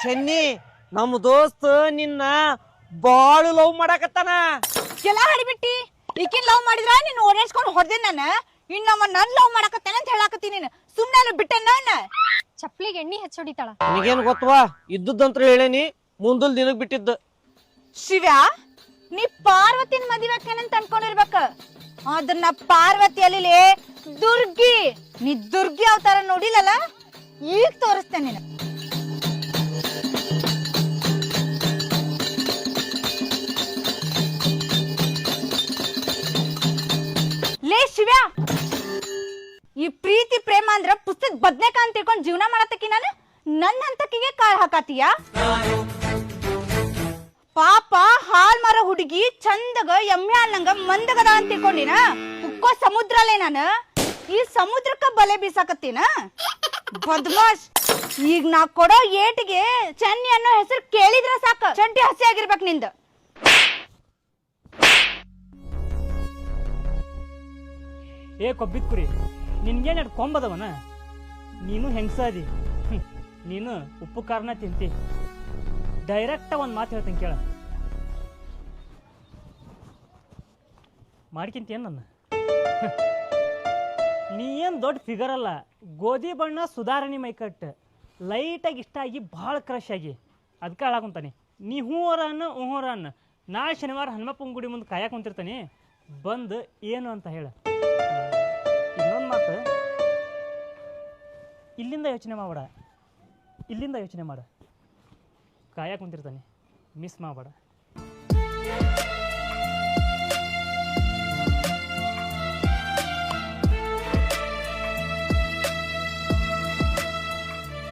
ಚೆನ್ನಿ ನಮ್ಮ ದೋಸ್ತ ನಿನ್ನ ಬಾಳು ಲವ್ ಮಾಡಾಕತ್ತಾನ. ಎಲ್ಲ ಹಾಡಿಬಿಟ್ಟಿ. ಈಕಿನ್ ಲವ್ ಮಾಡಿದ್ರ ನೀನ್ ಓಡಾಡ್ಸ್ಕೊಂಡು ಹೊಡೆದೆ ನಾನು. ಇನ್ನವ ನನ್ ಲವ್ ಮಾಡಕತ್ತೇನೆ ಅಂತ ಹೇಳಾಕತ್ತೀನಿ. ನೀನು ಸುಮ್ನೆ ಬಿಟ್ಟೆ ನಾನು. ಚಪ್ಲಿಗೆ ಎಣ್ಣಿ ಹಚ್ಚೋಡಿತಾಳ. ನಿನಗೇನು ಗೊತ್ತವಾ? ಇದ್ದುದಂತ್ರ ಹೇಳೇನಿ, ಮುಂದಲ್ ದಿನಕ್ ಬಿಟ್ಟಿದ್ದ. ಶಿವ್ಯ, ನೀ ಪಾರ್ವತಿನ ಮದುವೆ ಆಕೇನಂತ ಅನ್ಕೊಂಡಿರ್ಬೇಕ. ಅದನ್ನ ಪಾರ್ವತಿ ಅಲ್ಲಿ ದುರ್ಗಿ. ನೀ ದುರ್ಗಿ ಅವತಾರ ನೋಡಿಲ್ಲಲ್ಲ, ಈಗ ತೋರಿಸ್ತೇನೆ ನೀನು. ಲೇ ಶಿವ್ಯ, ಈ ಪ್ರೀತಿ ಪ್ರೇಮ ಅಂದ್ರ ಪುಸ್ತಕ ಬದ್ನೇಕ ಅಂತ ತಿಳ್ಕೊಂಡ್ ಜೀವನ ಮಾಡತಕ್ಕಿ ನಾನು ನನ್ನ ಹಂತಕಿಗೆ ಕಾಳ್ ಹಾಕಾತೀಯ. ಪಾಪ ಹಾಲ್ ಮಾರ ಹುಡುಗಿ ಚಂದಗ ಎಮ್ಮೆ ಹಾಲ್ನಂಗ ಮಂದಗದ ಅಂತ ತಿಳ್ಕೊಂಡಿನ ಉಕ್ಕೋ ಸಮುದ್ರ ಅಲ್ಲೇ ನಾನು. ಈ ಸಮುದ್ರಕ್ಕ ಬಲೆ ಬೀಸಾಕತ್ತೀನ ಬದ್ಮಾಶ್. ಈಗ ನಾ ಕೊಡೋ ಏಟಿಗೆ ಚೆನ್ನಿ ಅನ್ನೋ ಹೆಸರು ಕೇಳಿದ್ರ ಸಾಕ ಚಂಟಿ ಹಸಿ ಆಗಿರ್ಬೇಕು ನಿಂದ. ಏ ಕೊಬ್ಬಿದ ಕುರಿ, ನಿನ್ಗೇನು ಎರಡು ಕೊಂಬದವನ? ನೀನು ಹೆಂಗಸಾದಿ, ನೀನು ಉಪ್ಪು ಖಾರನ ತಿಂತಿ. ಡೈರೆಕ್ಟ ಒಂದು ಮಾತು ಹೇಳ್ತೀನಿ ಕೇಳ, ಮಾಡ್ಕಿಂತೇನು ನನ್ನ? ನೀ ಏನು ದೊಡ್ಡ ಫಿಗರ್ ಅಲ್ಲ, ಗೋಧಿ ಬಣ್ಣ ಸುಧಾರಣೆ ಮೈಕಟ್ಟು, ಲೈಟಾಗಿ ಇಷ್ಟ ಆಗಿ ಭಾಳ ಕ್ರಶ್ ಆಗಿ ಅದಕ್ಕೆ ಹಾಳಾಕೊಂತಾನೆ. ನೀ ಹೂವರ ಅನ್ನ ಹೂವರ ಅನ್ನ. ನಾಳೆ ಶನಿವಾರ ಹನುಮಪ್ಪನ ಗುಡಿ ಮುಂದೆ ಕಾಯಕ್ಕೆ ಕುಂತಿರ್ತಾನೆ, ಬಂದು ಏನು ಅಂತ ಹೇಳ. ಇನ್ನೊಂದು ಮಾತು, ಇಲ್ಲಿಂದ ಯೋಚನೆ ಮಾಡಬೇಡ, ಇಲ್ಲಿಂದ ಯೋಚನೆ ಮಾಡ. ಕಾಯಕ್ಕೆ ಕುಂತಿರ್ತಾನೆ, ಮಿಸ್ ಮಾಡಬೇಡ.